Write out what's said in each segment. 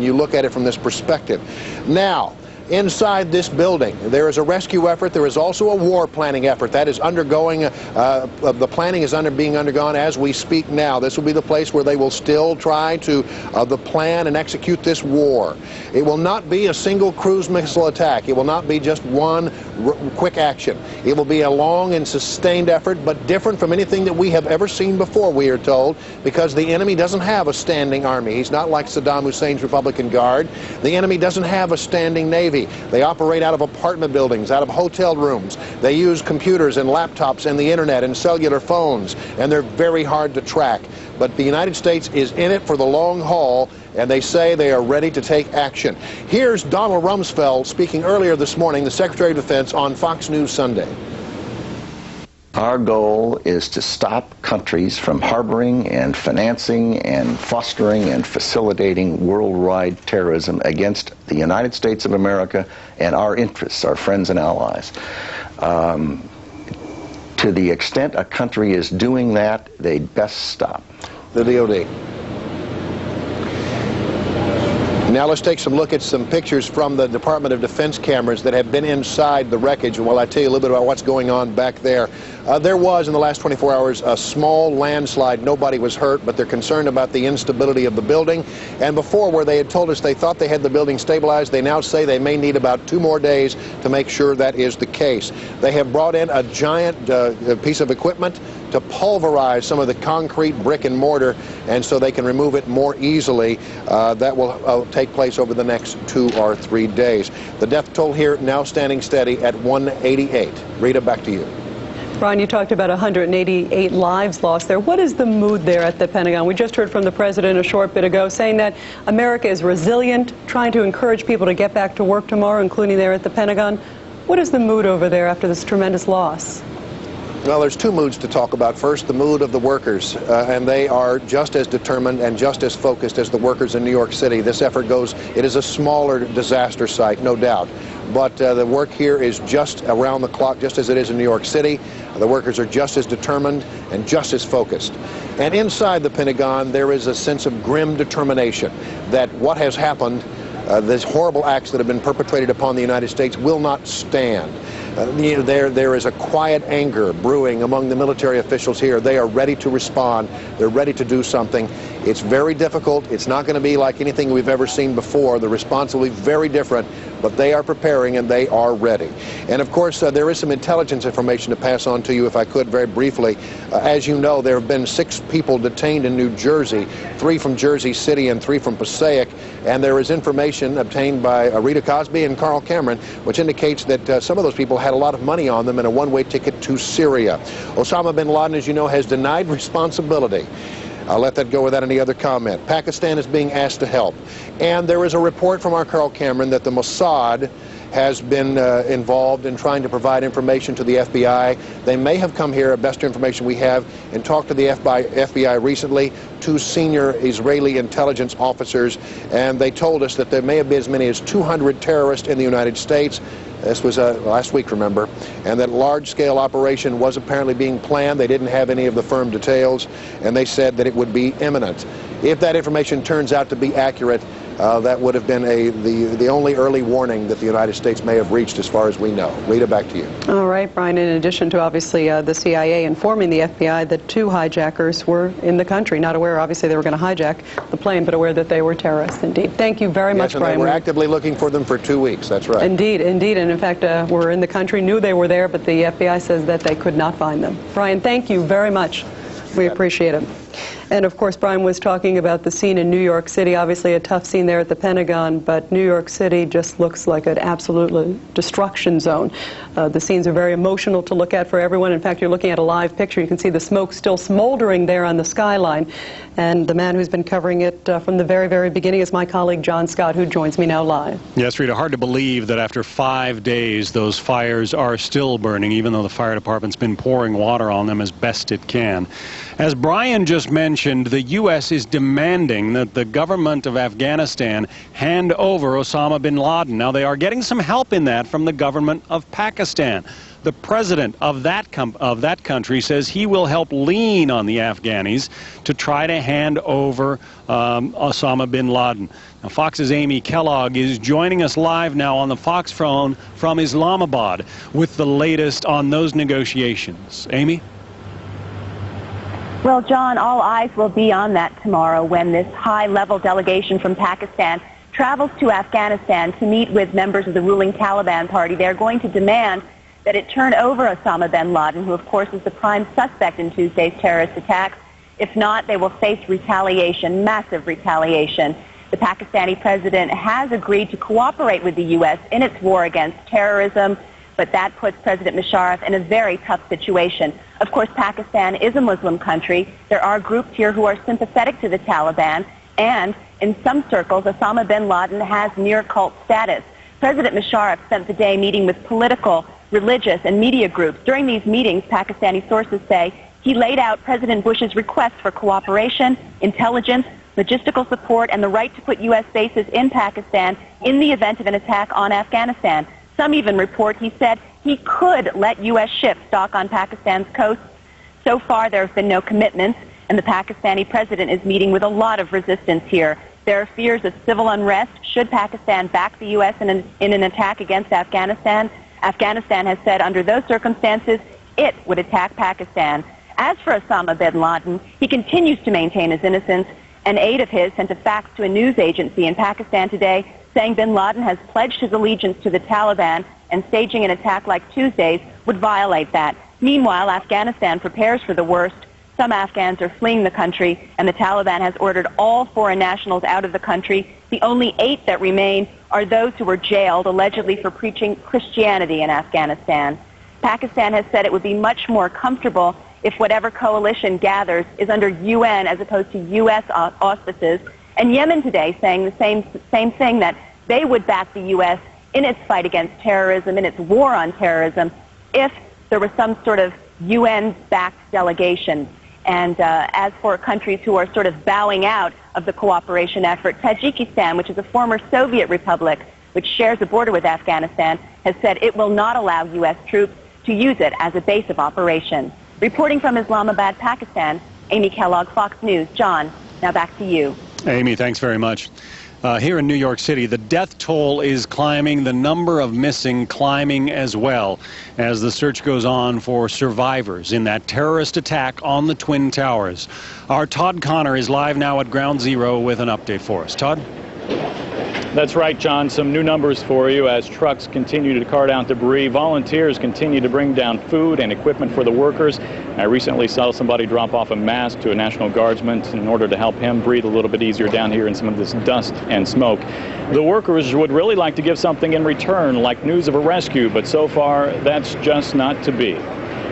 you look at it from this perspective. Now, inside this building, there is a rescue effort. There is also a war planning effort that is undergoing. The planning is being undergone as we speak now. This will be the place where they will still try to plan and execute this war. It will not be a single cruise missile attack. It will not be just one quick action. It will be a long and sustained effort, but different from anything that we have ever seen before, we are told, because the enemy doesn't have a standing army. He's not like Saddam Hussein's Republican Guard. The enemy doesn't have a standing navy. They operate out of apartment buildings, out of hotel rooms. They use computers and laptops and the internet and cellular phones, and they're very hard to track. But the United States is in it for the long haul, and they say they are ready to take action. Here's Donald Rumsfeld speaking earlier this morning, the Secretary of Defense, on Fox News Sunday. Our goal is to stop countries from harboring and financing and fostering and facilitating worldwide terrorism against the United States of America and our interests, our friends and allies. To the extent a country is doing that, they'd best stop. The DOD. Now let's take some look at some pictures from the Department of Defense cameras that have been inside the wreckage. And while I tell you a little bit about what's going on back there, there was in the last 24 hours a small landslide. Nobody was hurt, but they're concerned about the instability of the building. And before, where they had told us they thought they had the building stabilized, they now say they may need about 2 more days to make sure that is the case. They have brought in a giant piece of equipment to pulverize some of the concrete, brick, and mortar, and so they can remove it more easily. That will take place over the next 2 or 3 days. The death toll here now standing steady at 188. Rita, back to you. Brian, you talked about 188 lives lost there. What is the mood there at the Pentagon? We just heard from the president a short bit ago saying that America is resilient, trying to encourage people to get back to work tomorrow, including there at the Pentagon. What is the mood over there after this tremendous loss? Well, there's 2 moods to talk about. First, the mood of the workers, and they are just as determined and just as focused as the workers in New York City. This effort goes, it is a smaller disaster site, no doubt, but the work here is just around the clock, just as it is in New York City. The workers are just as determined and just as focused. And inside the Pentagon, there is a sense of grim determination that what has happened, these horrible acts that have been perpetrated upon the United States, will not stand. There is a quiet anger brewing among the military officials here. They are ready to respond. They're ready to do something. It's very difficult. It's not going to be like anything we've ever seen before. The response will be very different, but they are preparing and they are ready. And of course, there is some intelligence information to pass on to you, if I could, very briefly. As you know, there have been 6 people detained in New Jersey, 3 from Jersey City and 3 from Passaic, and there is information obtained by Rita Cosby and Carl Cameron, which indicates that some of those people had a lot of money on them and a one-way ticket to Syria. Osama bin Laden, as you know, has denied responsibility. I'll let that go without any other comment. Pakistan is being asked to help. And there is a report from our Carl Cameron that the Mossad has been involved in trying to provide information to the FBI. They may have come here, best information we have, and talked to the FBI recently, 2 senior Israeli intelligence officers, and they told us that there may have been as many as 200 terrorists in the United States. This was last week, remember, and that large-scale operation was apparently being planned. They didn't have any of the firm details, and they said that it would be imminent. If that information turns out to be accurate, that would have been the only early warning that the United States may have reached, as far as we know. Rita, back to you. All right, Brian. In addition to obviously the CIA informing the FBI that 2 hijackers were in the country, not aware obviously they were going to hijack the plane, but aware that they were terrorists. Indeed. Thank you very much, and Brian. They were actively looking for them for 2 weeks. That's right. Indeed, indeed. And in fact, were in the country, knew they were there, but the FBI says that they could not find them. Brian, thank you very much. We appreciate it. And of course, Brian was talking about the scene in New York City, obviously a tough scene there at the Pentagon, but New York City just looks like an absolute destruction zone. The scenes are very emotional to look at for everyone. In fact, you're looking at a live picture. You can see the smoke still smoldering there on the skyline. And the man who's been covering it from the very, very beginning is my colleague John Scott, who joins me now live. Yes, Rita, hard to believe that after 5 days those fires are still burning, even though the fire department's been pouring water on them as best it can. As Brian just mentioned, the U.S. is demanding that the government of Afghanistan hand over Osama bin Laden. Now, they are getting some help in that from the government of Pakistan. The president of that country says he will help lean on the Afghanis to try to hand over Osama bin Laden. Now, Fox's Amy Kellogg is joining us live now on the Fox phone from Islamabad with the latest on those negotiations. Amy? Well, John, all eyes will be on that tomorrow when this high-level delegation from Pakistan travels to Afghanistan to meet with members of the ruling Taliban party. They're going to demand that it turn over Osama bin Laden, who, of course, is the prime suspect in Tuesday's terrorist attacks. If not, they will face retaliation, massive retaliation. The Pakistani president has agreed to cooperate with the U.S. in its war against terrorism, but that puts President Musharraf in a very tough situation. Of course, Pakistan is a Muslim country. There are groups here who are sympathetic to the Taliban, and in some circles, Osama bin Laden has near cult status. President Musharraf spent the day meeting with political, religious, and media groups. During these meetings, Pakistani sources say he laid out President Bush's request for cooperation, intelligence, logistical support, and the right to put U.S. bases in Pakistan in the event of an attack on Afghanistan. Some even report he said he could let U.S. ships dock on Pakistan's coast. So far, there have been no commitments, and the Pakistani president is meeting with a lot of resistance here. There are fears of civil unrest should Pakistan back the U.S. in an attack against Afghanistan. Afghanistan has said under those circumstances, it would attack Pakistan. As for Osama bin Laden, he continues to maintain his innocence. An aide of his sent a fax to a news agency in Pakistan today saying bin Laden has pledged his allegiance to the Taliban, and staging an attack like Tuesday's would violate that. Meanwhile, Afghanistan prepares for the worst. Some Afghans are fleeing the country, and the Taliban has ordered all foreign nationals out of the country. The only 8 that remain are those who were jailed, allegedly for preaching Christianity in Afghanistan. Pakistan has said it would be much more comfortable if whatever coalition gathers is under UN as opposed to U.S. auspices. And Yemen today saying the same thing, that they would back the U.S. in its fight against terrorism, in its war on terrorism, if there was some sort of UN-backed delegation. And as for countries who are sort of bowing out of the cooperation effort, Tajikistan, which is a former Soviet republic which shares a border with Afghanistan, has said it will not allow U.S. troops to use it as a base of operations. Reporting from Islamabad, Pakistan, Amy Kellogg, Fox News. John, now back to you. Amy, thanks very much. Here in New York City, the death toll is climbing, the number of missing climbing as well, as the search goes on for survivors in that terrorist attack on the Twin Towers. Our Todd Connor is live now at Ground Zero with an update for us. Todd? That's right, John. Some new numbers for you as trucks continue to cart out debris. Volunteers continue to bring down food and equipment for the workers. I recently saw somebody drop off a mask to a National Guardsman in order to help him breathe a little bit easier down here in some of this dust and smoke. The workers would really like to give something in return, like news of a rescue, but so far that's just not to be.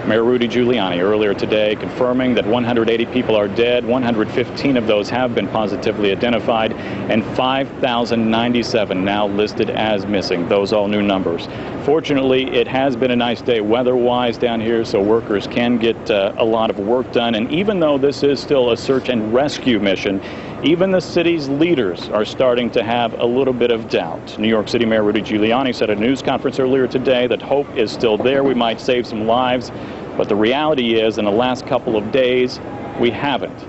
Mayor Rudy Giuliani earlier today confirming that 180 people are dead, 115 of those have been positively identified, and 5,097 now listed as missing. Those all new numbers. Fortunately, it has been a nice day weather-wise down here, so workers can get a lot of work done. And even though this is still a search and rescue mission, even the city's leaders are starting to have a little bit of doubt. New York City Mayor Rudy Giuliani said at a news conference earlier today that hope is still there. We might save some lives. But the reality is, in the last couple of days, we haven't.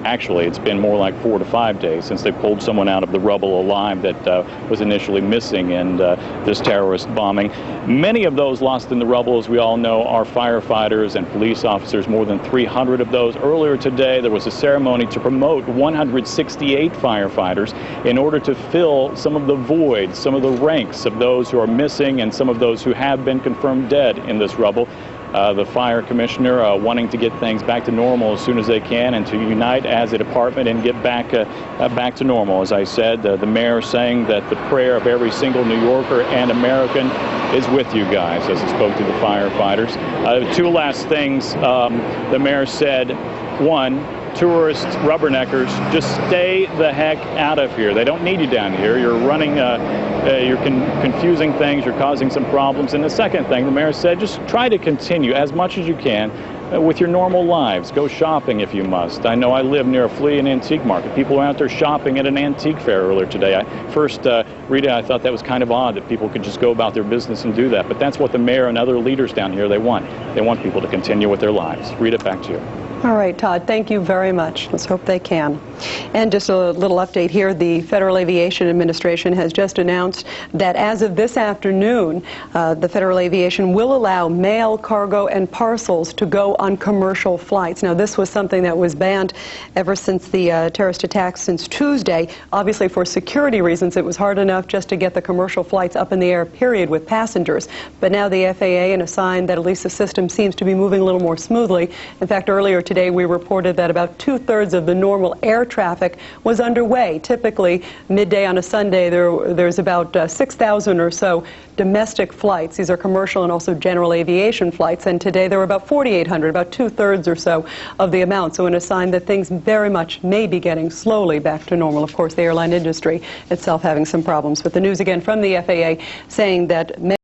Actually, it's been more like 4 to 5 days since they pulled someone out of the rubble alive that was initially missing in this terrorist bombing. Many of those lost in the rubble, as we all know, are firefighters and police officers, more than 300 of those. Earlier today, there was a ceremony to promote 168 firefighters in order to fill some of the voids, some of the ranks of those who are missing and some of those who have been confirmed dead in this rubble. The fire commissioner wanting to get things back to normal as soon as they can and to unite as a department and get back to normal. As I said, the mayor saying that the prayer of every single New Yorker and American is with you guys as he spoke to the firefighters. 2 last things the mayor said. 1, tourists, rubberneckers, just stay the heck out of here. They don't need you down here. You're running, you're confusing things, you're causing some problems. And the second thing, the mayor said, just try to continue as much as you can with your normal lives. Go shopping if you must. I know I live near a flea and antique market. People were out there shopping at an antique fair earlier today. Rita, I thought that was kind of odd that people could just go about their business and do that. But that's what the mayor and other leaders down here, they want. They want people to continue with their lives. Rita, back to you. All right, Todd, thank you very much. Let's hope they can. And just a little update here. The Federal Aviation Administration has just announced that as of this afternoon, the Federal Aviation will allow mail, cargo, and parcels to go on commercial flights. Now, this was something that was banned ever since the terrorist attacks since Tuesday. Obviously, for security reasons, it was hard enough just to get the commercial flights up in the air, period, with passengers. But now the FAA, in a sign that at least the system seems to be moving a little more smoothly. In fact, earlier today, we reported that about 2/3 of the normal air traffic was underway. Typically, midday on a Sunday, there's about 6,000 or so domestic flights. These are commercial and also general aviation flights. And today, there were about 4,800, about 2/3 or so of the amount. So in a sign that things very much may be getting slowly back to normal. Of course, the airline industry itself having some problems. But the news again from the FAA saying that